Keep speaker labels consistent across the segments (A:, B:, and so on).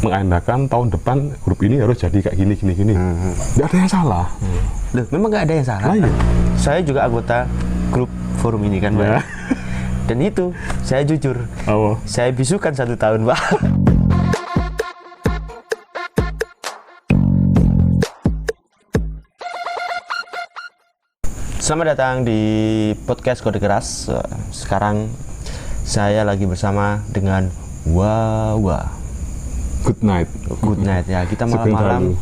A: mengagendakan tahun depan grup ini harus jadi kayak gini. Nggak ada yang salah.
B: Loh, memang nggak ada yang salah.
A: Nah, iya.
B: Saya juga anggota grup forum ini kan, Pak.
A: Ya.
B: Dan itu, saya jujur, saya bisukan 1 tahun, Pak. Selamat datang di podcast Kode Keras. Sekarang saya lagi bersama dengan Wawa.
A: Good night
B: Ya, kita malam-malam.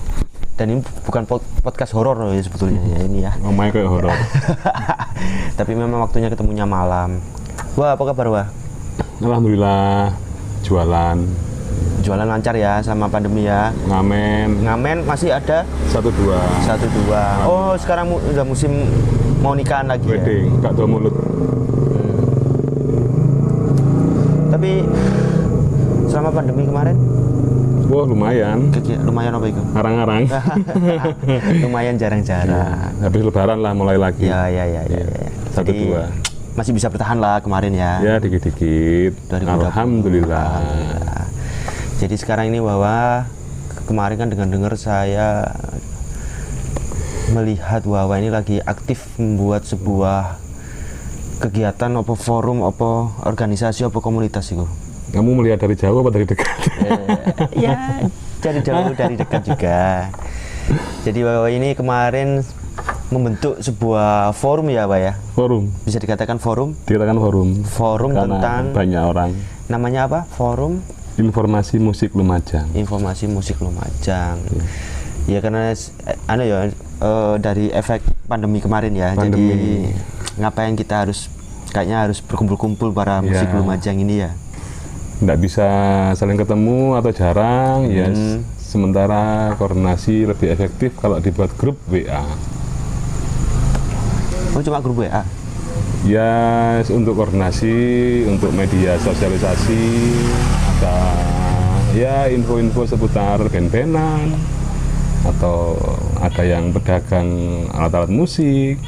B: Dan ini bukan podcast horor loh ya sebetulnya ya ini ya.
A: Ngomongnya kayak horor.
B: Tapi memang waktunya ketemunya malam. Wah, apa kabar, Wah?
A: Alhamdulillah, jualan
B: lancar ya sama pandemi ya. Ngamen masih ada
A: 1-2.
B: Oh, sekarang udah musim mau nikahan lagi
A: Wedding,
B: ya.
A: Kak Tua Mulut.
B: Tapi selama pandemi kemarin,
A: Wah, lumayan.
B: lumayan apa itu?
A: Arang-arang.
B: Lumayan jarang-jarang.
A: Habis lebaran lah mulai lagi.
B: Ya.
A: 1-2.
B: Masih bisa bertahan lah kemarin ya.
A: Ya, dikit-dikit.
B: 2020.
A: Alhamdulillah.
B: Jadi sekarang ini bahwa kemarin kan dengar saya melihat Wawa ini lagi aktif membuat sebuah kegiatan apa forum apa organisasi apa komunitas itu.
A: Kamu melihat dari jauh apa dari dekat?
B: Ya, dari jauh dari dekat juga. Jadi Wawa ini kemarin membentuk sebuah forum ya, Pak ya.
A: Forum.
B: Bisa dikatakan forum?
A: Dikatakan forum.
B: Forum
A: karena
B: tentang
A: banyak orang.
B: namanya apa? Forum
A: Informasi musik Lumajang.
B: Informasi musik Lumajang. Ya karena dari efek pandemi kemarin ya. Jadi ngapain kita kayaknya harus berkumpul-kumpul para musik Lumajang ini ya.
A: Nggak bisa saling ketemu atau jarang, ya. Sementara koordinasi lebih efektif kalau dibuat grup WA.
B: Oh, cuma grup WA?
A: Ya, untuk koordinasi, untuk media sosialisasi, ada ya info-info seputar band-bandan, atau ada yang pedagang alat-alat musik,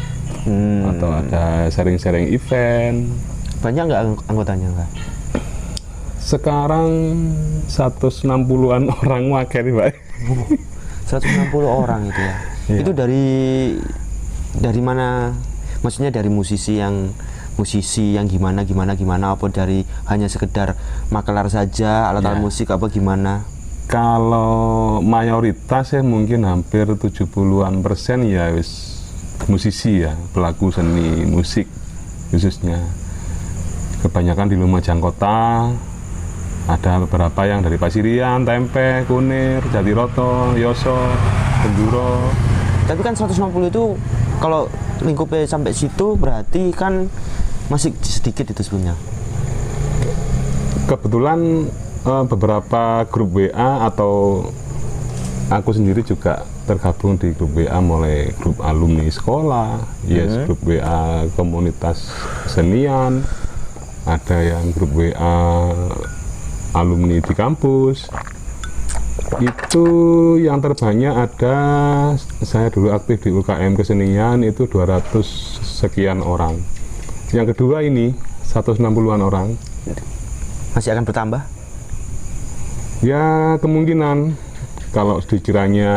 A: atau ada sharing-sharing event.
B: Banyak nggak anggotanya, Pak?
A: Sekarang 160-an orang wakil, Pak.
B: 160 orang itu ya.
A: Iya.
B: Itu dari mana? Maksudnya dari musisi yang gimana apa dari hanya sekedar makelar saja alat-alat musik apa gimana?
A: Kalau mayoritas ya mungkin hampir 70-an% ya wis musisi ya, pelaku seni musik khususnya. Kebanyakan di Lumajang Kota. Ada beberapa yang dari Pasirian, Tempe, Kunir, Jatiroto, Yoso, Benduro.
B: Tapi kan 160 itu kalau lingkupnya sampai situ berarti kan masih sedikit itu sebenarnya.
A: Kebetulan beberapa grup WA atau aku sendiri juga tergabung di grup WA, mulai grup alumni sekolah, grup WA komunitas kesenian, ada yang grup WA alumni di kampus. Itu yang terbanyak ada, saya dulu aktif di UKM kesenian itu 200 sekian orang. Yang kedua ini 160-an orang.
B: Masih akan bertambah?
A: Ya, kemungkinan kalau dikiranya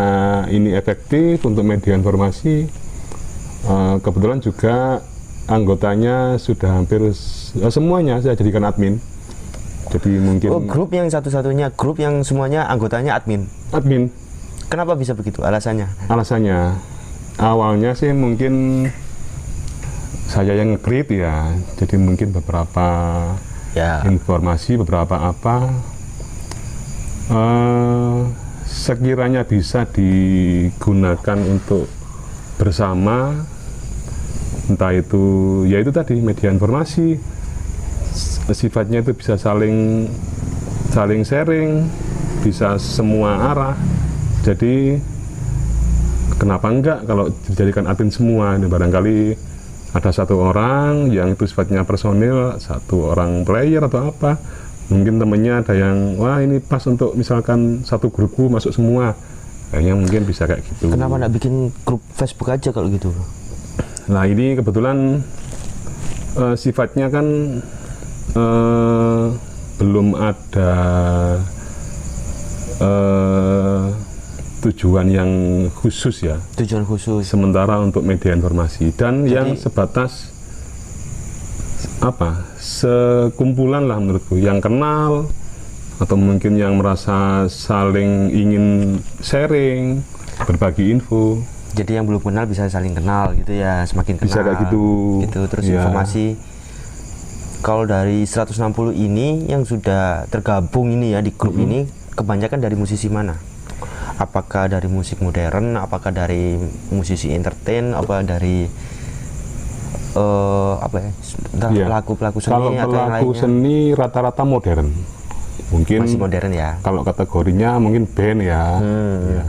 A: ini efektif untuk media informasi. Kebetulan juga anggotanya sudah hampir semuanya saya jadikan admin. Jadi mungkin
B: grup yang satu-satunya grup yang semuanya anggotanya admin. Kenapa bisa begitu alasannya?
A: Awalnya sih mungkin saya yang nge-create ya. Jadi mungkin beberapa informasi, beberapa apa sekiranya bisa digunakan untuk bersama, entah itu ya itu tadi media informasi. Sifatnya itu bisa saling sharing, bisa semua arah. Jadi kenapa enggak kalau dijadikan admin semua? Ini barangkali ada satu orang yang itu sifatnya personil, satu orang player atau apa. Mungkin temennya ada yang wah ini pas untuk misalkan satu grupku masuk semua. Kayaknya mungkin bisa kayak gitu.
B: Kenapa enggak bikin grup Facebook aja kalau gitu?
A: Nah, ini kebetulan sifatnya kan belum ada tujuan yang khusus ya.
B: Tujuan khusus.
A: Sementara untuk media informasi dan
B: Jadi,
A: yang sebatas apa? Sekumpulan lah menurutku yang kenal atau mungkin yang merasa saling ingin sharing, berbagi info.
B: Jadi yang belum kenal bisa saling kenal gitu ya, semakin kenal.
A: Bisa kayak gitu.
B: Gitu terus
A: Ya.
B: informasi. Kalau dari 160 ini yang sudah tergabung ini ya di grup ini, kebanyakan dari musisi mana? Apakah dari musik modern, apakah dari musisi entertain, apa dari apa ya?
A: Iya.
B: Pelaku-pelaku seni
A: Kalau
B: atau yang
A: pelaku
B: lainnya?
A: seni rata-rata modern. Mungkin
B: Masih modern ya.
A: kalau kategorinya mungkin band ya. Ya.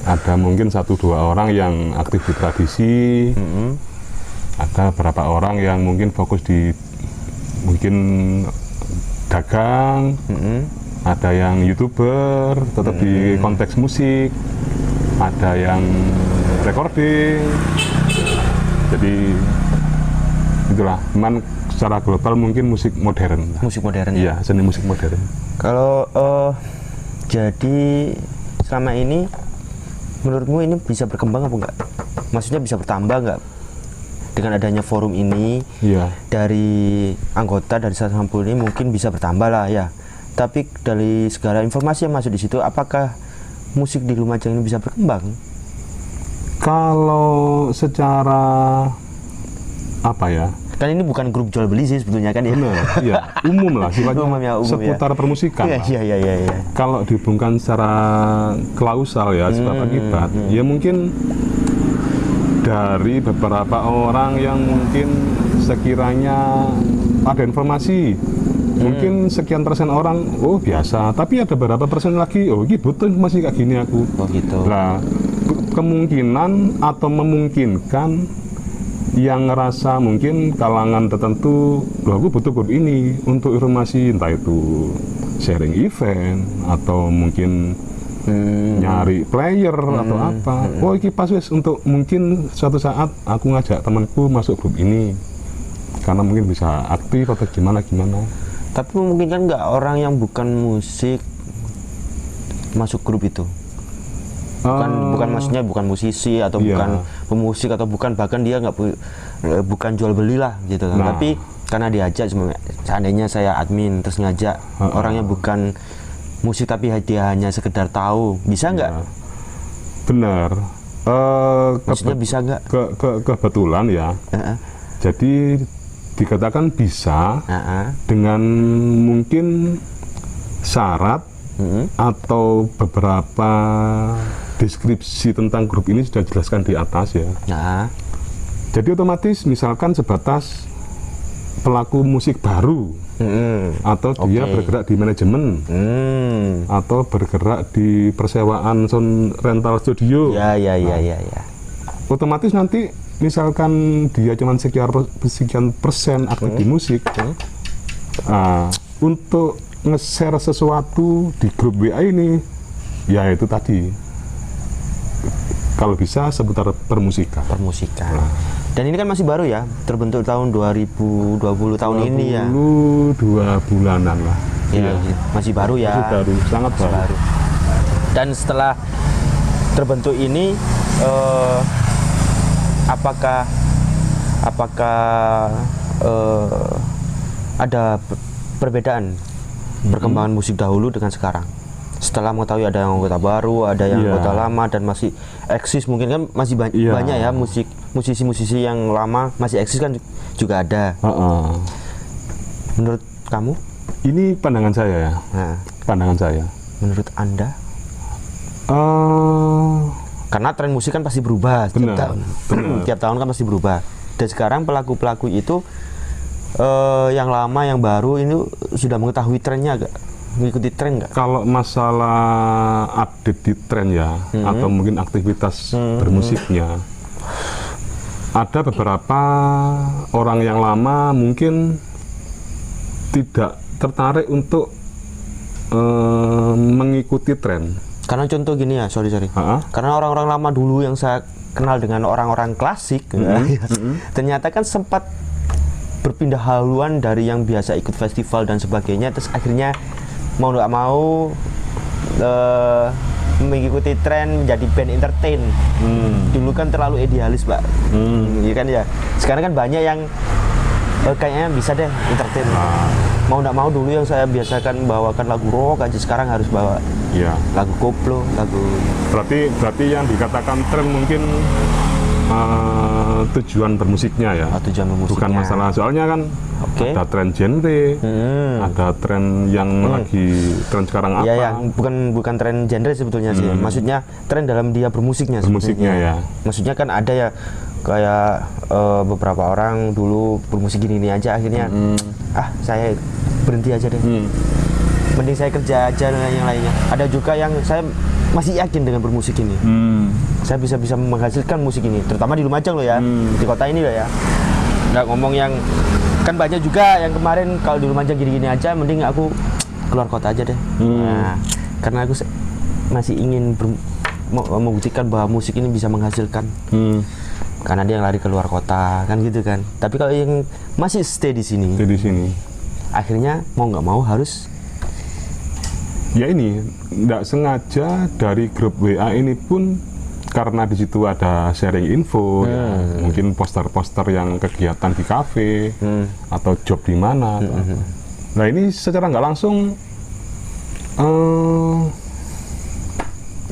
A: Ada mungkin 1-2 orang yang aktif di tradisi. Ada beberapa orang yang mungkin fokus di mungkin dagang. Ada yang YouTuber tetap di konteks musik. Ada yang recording. Jadi itulah, cuman secara global mungkin musik modern.
B: Musik modern ya.
A: Iya, seni musik modern.
B: Kalau jadi selama ini menurutmu ini bisa berkembang apa enggak? Maksudnya bisa bertambah enggak dengan adanya forum ini?
A: Iya.
B: Dari anggota dari 160 ini mungkin bisa bertambah lah ya. Tapi dari segala informasi yang masuk di situ, apakah musik di Lumajang ini bisa berkembang?
A: Kalau secara apa ya?
B: Kan ini bukan grup jual beli sih sebetulnya kan ya.
A: Benar, iya, umum lah sifatnya.
B: Umum ya.
A: Seputar permusikan. lah.
B: Iya.
A: Kalau dihubungkan secara klausal ya, sebab akibat, ya mungkin dari beberapa orang yang mungkin sekiranya ada informasi, mungkin sekian persen orang, oh biasa, tapi ada beberapa persen lagi, oh ini butuh informasi kayak gini aku.
B: Oh gitu.
A: Nah, kemungkinan atau memungkinkan yang ngerasa mungkin kalangan tertentu, loh aku butuh grup ini untuk informasi, entah itu sharing event atau mungkin nyari player atau apa. Oh ini pas wes untuk mungkin suatu saat aku ngajak temanku masuk grup ini karena mungkin bisa aktif atau gimana.
B: Tapi memungkinkan nggak orang yang bukan musik masuk grup itu? Bukan maksudnya bukan musisi atau
A: Iya.
B: bukan pemusik atau bukan, bahkan dia bukan jual beli lah gitu kan.
A: Nah.
B: Tapi karena diajak, seandainya saya admin terus ngajak orang yang bukan musik tapi dia hanya sekedar tahu, bisa nggak?
A: Ya. Benar.
B: Maksudnya bisa nggak?
A: Kebetulan ya. Jadi dikatakan bisa dengan mungkin syarat atau beberapa deskripsi tentang grup ini sudah jelaskan di atas ya. Jadi otomatis misalkan sebatas pelaku musik baru atau dia bergerak di manajemen atau bergerak di persewaan sound rental studio.
B: Ya.
A: Otomatis nanti misalkan dia cuma sekian persen aktif di musik, untuk nge-share sesuatu di grup WA ini, ya itu tadi, kalau bisa seputar permusikan.
B: Dan ini kan masih baru ya, terbentuk tahun 2020 tahun ini ya.
A: 2 bulanan lah.
B: Iya. Masih baru ya.
A: Masih baru, sangat baru.
B: Dan setelah terbentuk ini, apakah ada perbedaan perkembangan musik dahulu dengan sekarang? Setelah mengetahui ada yang anggota baru, ada yang anggota lama dan masih eksis, mungkin kan masih banyak ya musisi-musisi yang lama masih eksis kan juga ada. Menurut kamu?
A: Ini pandangan saya ya. Pandangan saya.
B: Menurut Anda? Karena tren musik kan pasti berubah tiap tahun. Tiap tahun kan pasti berubah. Dan sekarang pelaku-pelaku itu yang lama, yang baru ini sudah mengetahui trennya gak? Mengikuti tren nggak?
A: Kalau masalah update di tren ya, atau mungkin aktivitas bermusiknya, ada beberapa orang yang lama mungkin tidak tertarik untuk mengikuti tren.
B: Karena contoh gini ya, sorry. Karena orang-orang lama dulu yang saya kenal dengan orang-orang klasik, ternyata kan sempat berpindah haluan dari yang biasa ikut festival dan sebagainya, terus akhirnya mau nggak mau mengikuti tren menjadi band entertain. Dulu kan terlalu idealis, Pak. Iya kan ya. Sekarang kan banyak yang kayaknya bisa deh entertain. Mau nggak mau dulu yang saya biasakan bawakan lagu rock aja, sekarang harus bawa lagu koplo, lagu.
A: Berarti yang dikatakan tren mungkin tujuan bermusiknya ya.
B: Tujuan bermusiknya.
A: Bukan masalah, soalnya kan ada tren genre, ada tren yang lagi tren sekarang apa?
B: Iya, yang bukan tren genre sebetulnya sih. Maksudnya tren dalam dia bermusiknya.
A: Bermusiknya ya.
B: Maksudnya kan ada ya kayak beberapa orang dulu bermusik gini aja, akhirnya saya berhenti aja deh. Mending saya kerja aja dengan yang lainnya. Ada juga yang saya masih yakin dengan bermusik ini. Saya bisa menghasilkan musik ini, terutama di Lumajang loh ya, di kota ini loh ya. Nggak ngomong yang kan banyak juga yang kemarin kalau di Lumajang gini-gini aja, mending aku keluar kota aja deh. Nah, karena aku masih ingin membuktikan bahwa musik ini bisa menghasilkan. Karena dia yang lari keluar kota kan gitu kan. Tapi kalau yang masih stay di sini, akhirnya mau nggak mau harus.
A: Ya ini nggak sengaja dari grup WA ini pun, karena di situ ada sharing info, ya, mungkin poster-poster yang kegiatan di kafe atau job di mana. Nah ini secara nggak langsung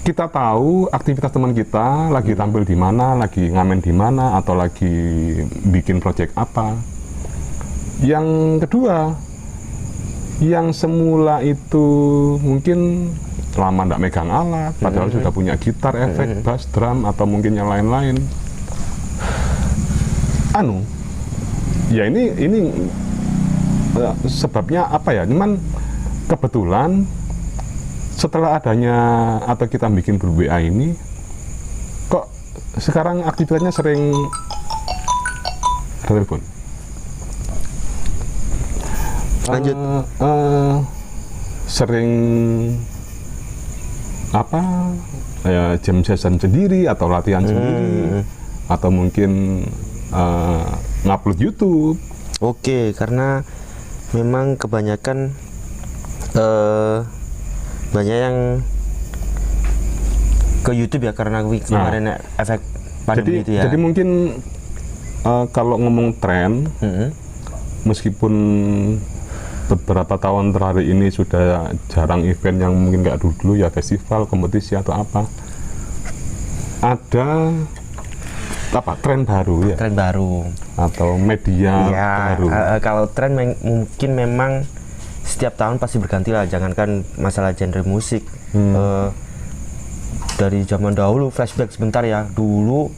A: kita tahu aktivitas teman kita lagi tampil di mana, lagi ngamen di mana, atau lagi bikin project apa. Yang kedua, yang semula itu mungkin lama nggak megang alat, padahal sudah punya gitar, efek, bass, drum, atau mungkin yang lain-lain. Ya ini sebabnya apa ya? Cuman kebetulan setelah adanya atau kita bikin grup WA ini, kok sekarang aktivitasnya sering telepon.
B: Lanjut.
A: Sering jam session sendiri atau latihan sendiri, atau mungkin ngupload YouTube.
B: Oke, karena memang kebanyakan banyak yang ke YouTube ya, karena kemarin efek pandemi itu ya.
A: Jadi mungkin kalau ngomong tren, meskipun beberapa tahun terakhir ini sudah jarang event yang mungkin kayak dulu ya, festival, kompetisi atau apa, ada tren baru ya,
B: tren baru
A: atau media baru.
B: Kalau tren mungkin memang setiap tahun pasti berganti lah, jangankan masalah genre musik. Dari zaman dahulu, flashback sebentar ya, dulu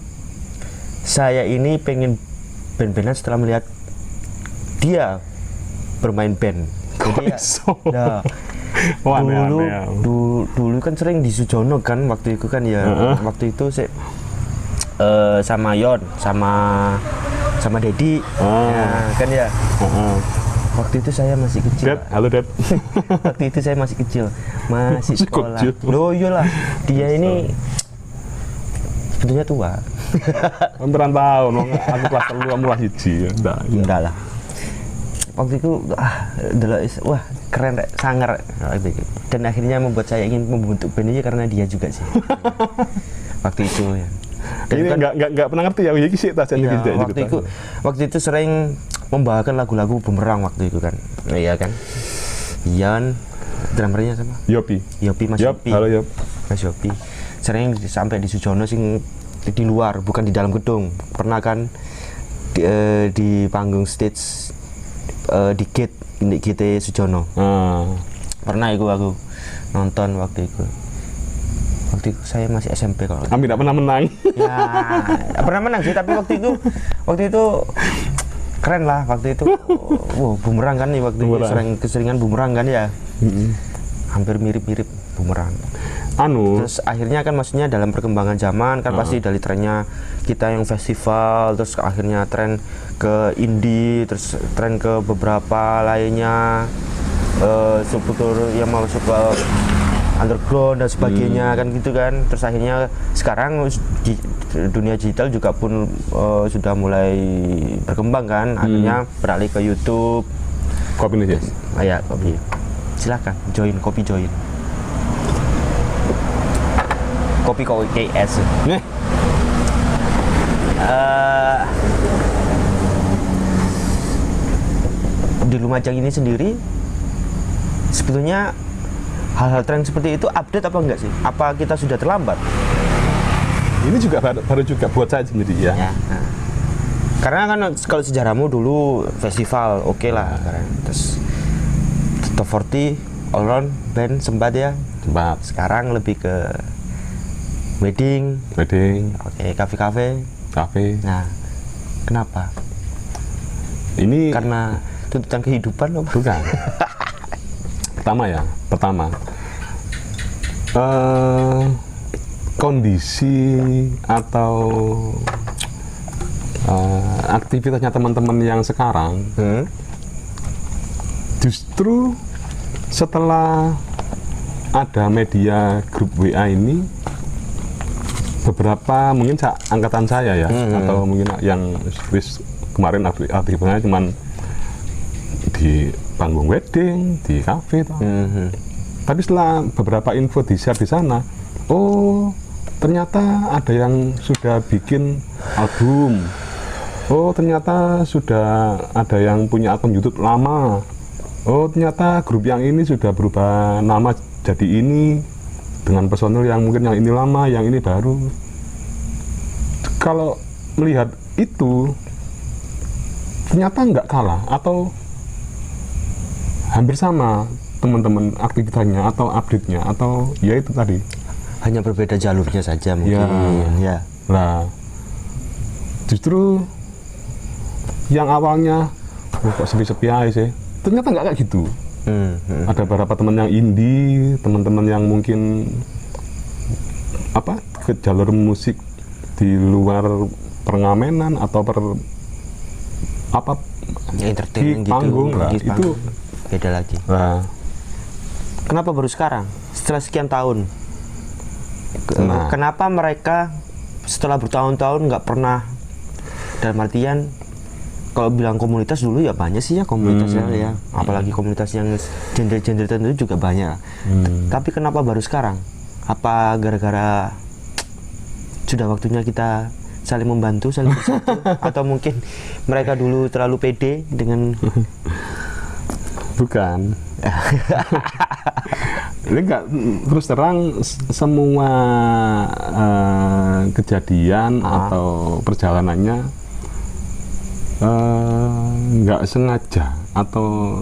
B: saya ini pengen band-bandan setelah melihat dia bermain band. Jadi dulu kan sering di Sujono kan waktu itu kan ya. Waktu itu saya sama Yon, sama Dedi, kan ya. Waktu itu saya masih kecil.
A: Halo Dad.
B: Waktu itu saya masih kecil, masih sekolah. Loh iyalah, dia ini sebetulnya tua.
A: Beneran tahun, aku kelas 3, kamu kelas 1.
B: Enggak lah. Waktu itu wah keren, sangar. Dan akhirnya membuat saya ingin membentuk band ini karena dia juga sih. Waktu itu ya.
A: Dan ini nggak pernah ngerti ya, ini sih
B: waktu itu sering membawakan lagu-lagu Bumerang waktu itu kan. Iya kan. Ian, drummernya sama
A: Yopi,
B: Mas Yopi.
A: Halo Yop.
B: Mas Yopi. Sering sampai di Sujono sing di luar, bukan di dalam gedung. Pernah kan di panggung stage di GT Sujono. Pernah aku nonton waktu itu. Waktu itu saya masih SMP kalau.
A: Kami tidak pernah menang.
B: Ya, tidak pernah menang sih, tapi waktu itu keren lah waktu itu. Bumerang kan nih waktu itu, keseringan Bumerang kan ya. Hampir mirip-mirip Bumerang. Terus akhirnya kan maksudnya dalam perkembangan zaman kan pasti dari trennya kita yang festival, terus akhirnya tren ke indie, terus tren ke beberapa lainnya, subkultur yang masuk ke underground dan sebagainya kan gitu kan. Terus akhirnya sekarang di dunia digital juga pun sudah mulai berkembang kan. Akhirnya beralih ke YouTube.
A: Kopi nih,
B: ya, kopi. Silakan join, kopi join. kopi es.
A: Nih, di
B: Lumajang ini sendiri sebetulnya hal-hal tren seperti itu update apa enggak sih? Apa kita sudah terlambat?
A: Ini juga baru juga buat saya sendiri ya.
B: Nah. Karena kan kalau sejarahmu dulu festival oke lah, terus top 40 all round band sempat ya.
A: Sempat.
B: Sekarang lebih ke wedding. Oke, kafe.
A: Nah,
B: kenapa?
A: Ini
B: karena tuntutan kehidupan apa?
A: Bukan. Pertama, kondisi atau aktivitasnya teman-teman yang sekarang justru setelah ada media grup WA ini, beberapa mungkin angkatan saya ya, atau mungkin yang kemarin aktivitasnya cuman di panggung wedding, di kafe, tapi setelah beberapa info di-share di sana, oh ternyata ada yang sudah bikin album, oh ternyata sudah ada yang punya akun YouTube lama, oh ternyata grup yang ini sudah berubah nama jadi ini dengan personil yang mungkin yang ini lama, yang ini baru. Kalau melihat itu ternyata nggak kalah atau hampir sama teman-teman aktivitasnya atau update-nya, atau ya itu tadi,
B: hanya berbeda jalurnya saja mungkin. Ya.
A: Nah, justru yang awalnya kok sepi-sepi aja sih, ternyata nggak kayak gitu. Ada beberapa teman yang indie, teman-teman yang mungkin ke jalur musik di luar pengamenan atau di panggung
B: gitu,
A: lah, itu
B: beda lagi.
A: Nah,
B: kenapa baru sekarang setelah sekian tahun? Kenapa mereka setelah bertahun-tahun nggak pernah, dalam artian kalau bilang komunitas dulu ya banyak sih ya komunitasnya ya, apalagi komunitas yang genre-genre tertentu juga banyak. Tapi kenapa baru sekarang? Apa gara-gara sudah waktunya kita saling membantu, saling bersatu, atau mungkin mereka dulu terlalu pede dengan
A: bukan. Ini enggak, terus terang semua kejadian atau perjalanannya nggak sengaja atau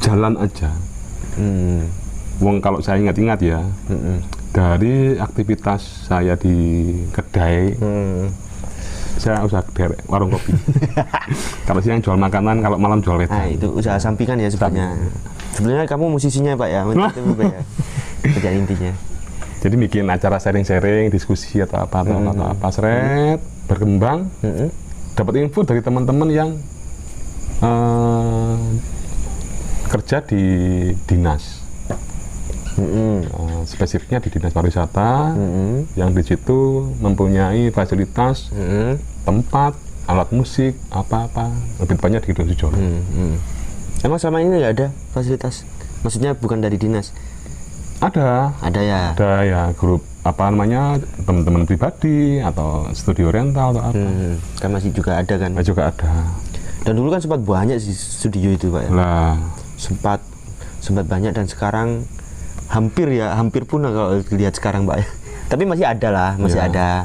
A: jalan aja. Wong kalau saya ingat-ingat ya, dari aktivitas saya di kedai, saya usaha warung kopi. Kalau siang jual makanan, kalau malam jual wedang.
B: Nah, itu usaha sampingan ya sebenarnya. Sebenarnya kamu musisinya Pak ya, itu ya. Kerja intinya.
A: Jadi bikin acara sharing-sharing, diskusi atau apa, seret, berkembang, dapat info dari teman-teman yang kerja di dinas. Spesifiknya di dinas pariwisata, yang di situ mempunyai fasilitas, tempat, alat musik, apa-apa, lebih banyak di Sidoarjo.
B: Emang selama ini nggak ada fasilitas? Maksudnya bukan dari dinas?
A: Ada ya. Ada ya, grup teman-teman pribadi atau studio rental atau apa.
B: Kan masih juga ada kan?
A: Juga ada.
B: Dan dulu kan sempat banyak sih studio itu Pak ya.
A: Lah.
B: Sempat banyak, dan sekarang hampir punah kalau dilihat sekarang Pak ya. Tapi masih ada lah, ada.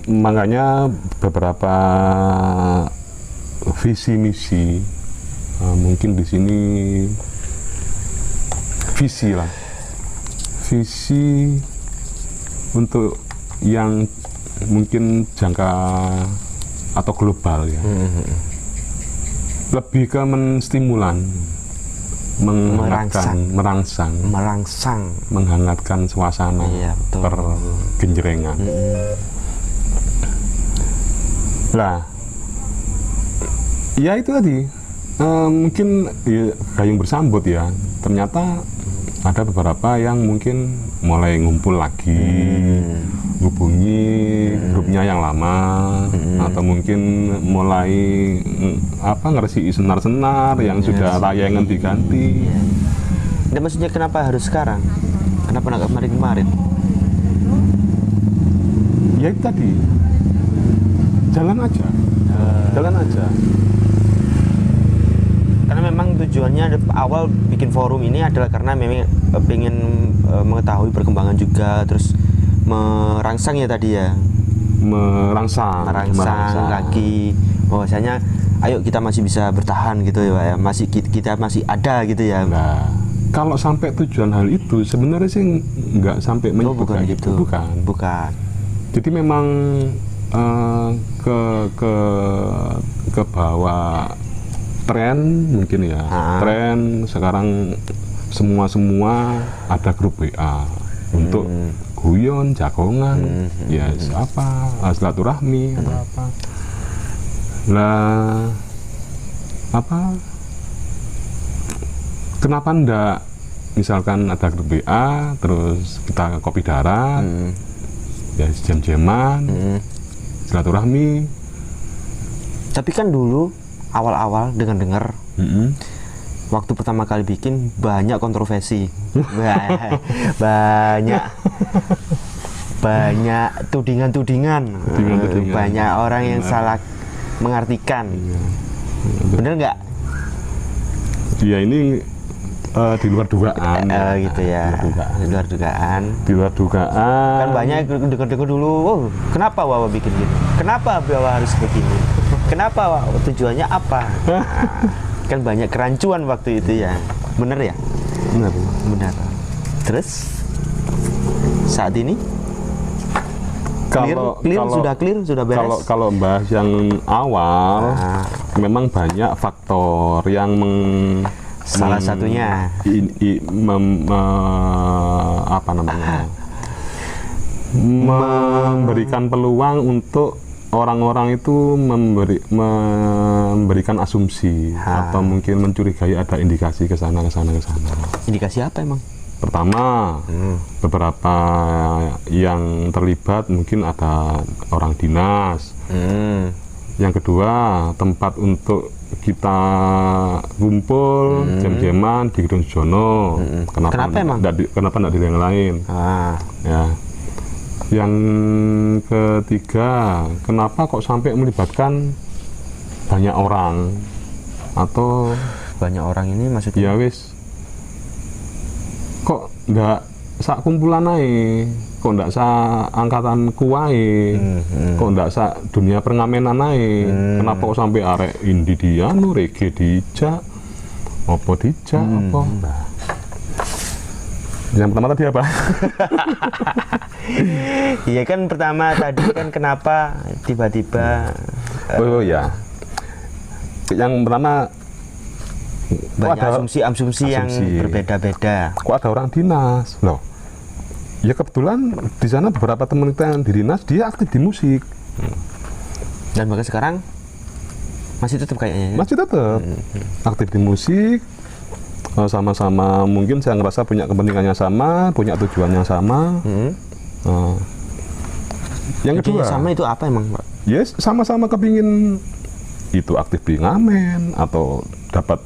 A: Makanya beberapa visi misi, mungkin di sini visi untuk yang mungkin jangka atau global ya, lebih ke menstimulan, merangsang, menghangatkan suasana pergenjrengan. Lah, ya itu tadi, mungkin ya, gayung bersambut ya. Ternyata ada beberapa yang mungkin mulai ngumpul lagi, hubungi grupnya yang lama, atau mungkin mulai ngeresi senar-senar yang sudah tayangan diganti.
B: Dan maksudnya kenapa harus sekarang? Kenapa nggak kemarin?
A: Ya itu tadi, jalan aja.
B: Karena memang tujuannya awal bikin forum ini adalah karena memang pengen mengetahui perkembangan juga, terus merangsang ya tadi ya.
A: Merangsang
B: lagi bahwasanya ayo kita masih bisa bertahan gitu ya Pak ya, kita masih ada gitu ya.
A: Nah, kalau sampai tujuan hal itu sebenarnya sih nggak sampai menyebut
B: bukan
A: kayak
B: gitu. Bukan.
A: Jadi memang ke bawah tren mungkin ya. Tren sekarang semua ada grup WA untuk guyon, jagongan, ya apa, silaturahmi atau apa. Lah apa? Kenapa ndak misalkan ada grup WA terus kita kopi darat, ya jam-jaman, silaturahmi.
B: Tapi kan dulu awal-awal dengar waktu pertama kali bikin banyak kontroversi, banyak tudingan-tudingan, banyak orang yang salah mengartikan. Bener nggak?
A: Ya ini di luar dugaan.
B: Gitu ya. Di luar dugaan. Kan banyak dengar-dengar dulu, oh, kenapa Wawa bikin gitu? Kenapa Wawa harus begini? Kenapa Wawa? Tujuannya apa? Nah, kan banyak kerancuan waktu itu ya. Bener ya? Benar. Terus saat ini sudah beres.
A: Kalau bahas yang awal, memang banyak faktor yang
B: salah satunya
A: memberikan peluang untuk orang-orang itu memberikan asumsi atau mungkin mencurigai ada indikasi ke sana.
B: Indikasi apa emang?
A: Pertama, beberapa yang terlibat mungkin ada orang dinas. Yang kedua, tempat untuk kita kumpul jam-jaman di Gedung Sujono. Kenapa
B: emang?
A: Kenapa tidak di yang lain? Ya. Yang ketiga, kenapa kok sampai melibatkan banyak orang? Atau
B: banyak orang ini maksudnya?
A: Ya wis, kok ndak sak kumpulan ae, kok ndak sak angkatan kuwae, kok ndak sak dunia perngamenan ae. Kenapa kok sampai arek indi dianu, reggae dijak, apa dijak, apa? Nah. Yang pertama tadi apa?
B: Iya kan pertama tadi kan kenapa tiba-tiba
A: oh ya. Yang pertama
B: banyak asumsi yang berbeda-beda.
A: Kok ada orang dinas? Loh. Ya kebetulan di sana beberapa teman kita yang di dinas dia aktif di musik.
B: Dan bahkan sekarang masih tetap kayaknya.
A: Masih tetap aktif di musik. Sama-sama mungkin saya ngerasa punya kepentingannya sama, punya tujuan yang sama. Yang kedua
B: sama itu apa emang Pak?
A: Yes, sama-sama kepingin itu aktif di ngamen atau dapat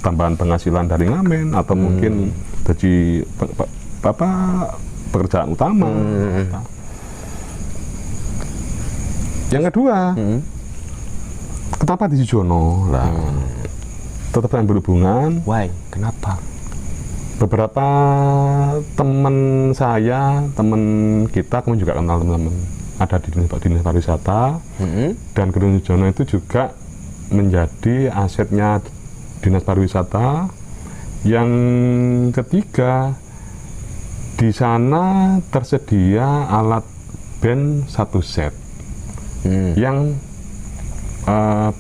A: tambahan penghasilan dari ngamen atau mungkin jadi pekerjaan utama. Yang kedua, kenapa di Sujono lah? Tetap yang berhubungan.
B: Why? Kenapa?
A: Beberapa teman saya, teman kita, kamu juga kenal teman-teman ada di dinas pariwisata, dan Gedung Sujono itu juga menjadi asetnya dinas pariwisata. Yang ketiga, di sana tersedia alat band 1 set yang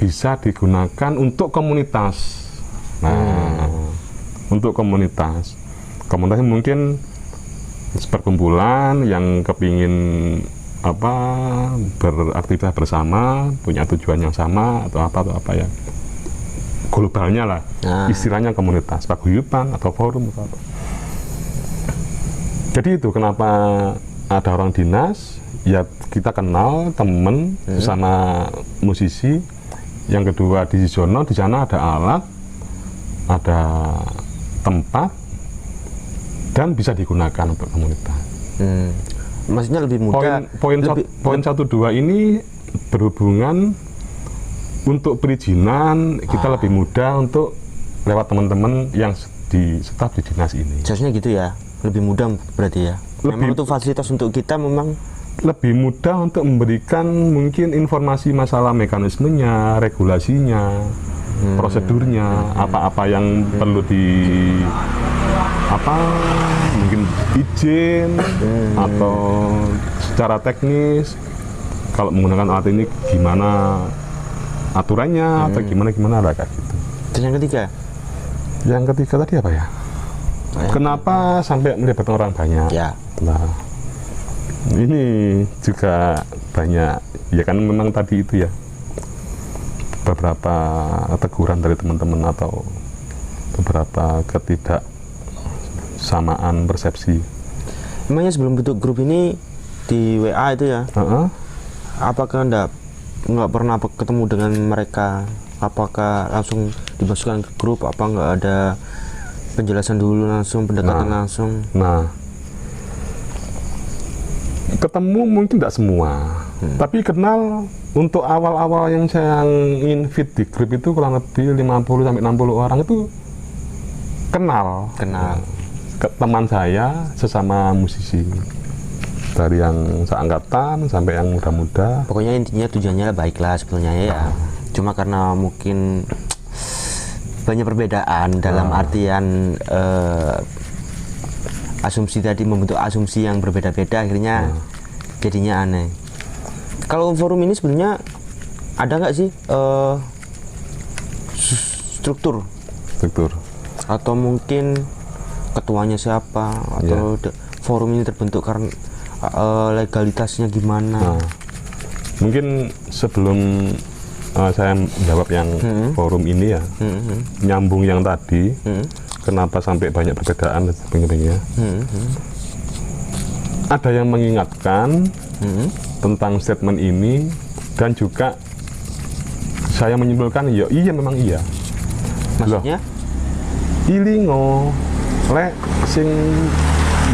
A: bisa digunakan untuk komunitas. Nah, untuk komunitas mungkin perkumpulan yang kepingin beraktivitas bersama, punya tujuan yang sama atau apa ya, globalnya lah, istilahnya komunitas, paguyuban atau forum atau apa. Jadi itu kenapa ada orang dinas, ya kita kenal temen sama musisi. Yang kedua di Sujono, di sana ada alat, ada tempat, dan bisa digunakan untuk komunitas.
B: Maksudnya lebih mudah.
A: Poin 1, 2 ini berhubungan untuk perizinan kita lebih mudah untuk lewat teman-teman yang di staf di dinas ini.
B: Seharusnya gitu ya, lebih mudah berarti ya. Memang untuk fasilitas untuk kita memang
A: lebih mudah untuk memberikan mungkin informasi masalah mekanismenya, regulasinya, prosedurnya, apa-apa yang perlu mungkin izin atau secara teknis kalau menggunakan alat ini gimana aturannya atau gimana ada kayak gitu.
B: Dan yang ketiga
A: tadi apa ya? Kenapa sampai melibatkan orang banyak?
B: Ya.
A: Nah, ini juga banyak ya kan, memang tadi itu ya beberapa teguran dari teman-teman atau beberapa ketidaksamaan persepsi.
B: Emangnya sebelum bentuk grup ini di WA itu ya, apakah nggak pernah ketemu dengan mereka? Apakah langsung dimasukkan ke grup? Apa nggak ada penjelasan dulu langsung, pendekatan langsung?
A: Nah, ketemu mungkin tidak semua, tapi kenal. Untuk awal-awal yang saya invite di grup itu kurang lebih 50-60 orang itu kenal. Teman saya sesama musisi, dari yang seangkatan sampai yang muda-muda.
B: Pokoknya intinya tujuannya baiklah sebetulnya ya. Cuma karena mungkin banyak perbedaan dalam artian asumsi tadi, membentuk asumsi yang berbeda-beda, akhirnya jadinya aneh. Kalau forum ini sebenarnya ada nggak sih struktur atau mungkin ketuanya siapa atau forum ini terbentuk karena legalitasnya gimana?
A: Mungkin sebelum saya jawab yang forum ini ya, nyambung yang tadi, kenapa sampai banyak perbedaan dan sebagainya. Ada yang mengingatkan tentang statement ini, dan juga saya menyimpulkan iya memang iya.
B: Maksudnya?
A: Ilingo lek sing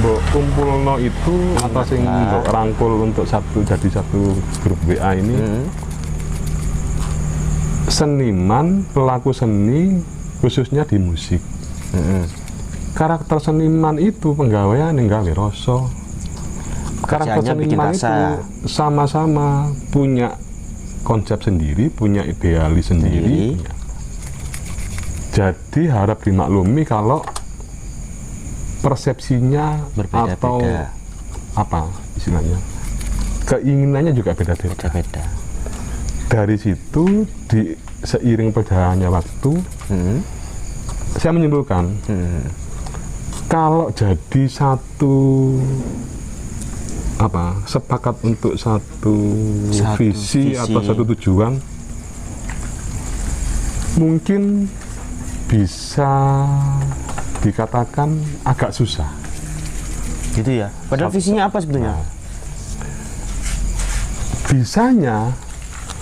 A: mbok kumpulno itu atau sing mbok rangkul untuk jadi satu grup WA ini, seniman, pelaku seni khususnya di musik. Karakter seniman itu penggawaian yang gawe rasa. Karakter seniman itu sama-sama punya konsep sendiri, punya idealis sendiri. Jadi harap dimaklumi kalau persepsinya berbeda-beda, atau apa istilahnya, keinginannya juga beda-beda. Dari situ, seiring berjalannya waktu, saya menyimpulkan kalau jadi sepakat untuk satu visi atau satu tujuan, mungkin bisa dikatakan agak susah.
B: Gitu ya. Padahal visinya apa sebetulnya?
A: Bisanya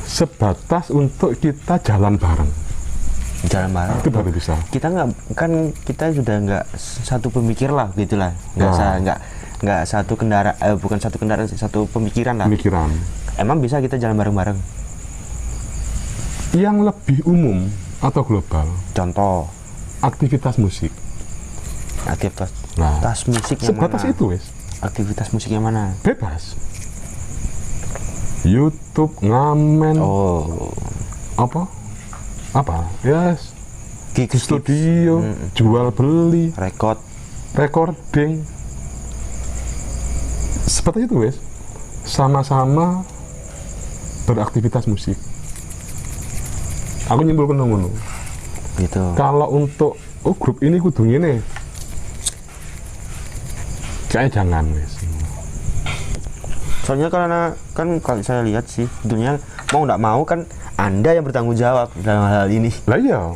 A: sebatas untuk kita jalan bareng. Itu baru bisa.
B: Kita sudah nggak satu pemikir lah, gitulah. Nggak satu kendaraan, bukan satu kendaraan, satu pemikiran lah. Emang bisa kita jalan bareng-bareng?
A: Yang lebih umum atau global.
B: Contoh,
A: aktivitas musik.
B: Aktivitas musik yang
A: sebatas
B: mana?
A: Itu wes.
B: Aktivitas musik yang mana?
A: Bebas. YouTube, ngamen. Apa? Yes.
B: Gig
A: studio, jual beli, recording. Seperti itu wes. Sama-sama beraktivitas musik. Aku nyimpulkan ngono.
B: Gitu.
A: Kalau untuk grup ini kudu ngene, kayaknya jangan wes.
B: Soalnya karena kalau saya lihat sih, dunia mau nggak mau kan Anda yang bertanggung jawab dalam hal ini.
A: Lah iya.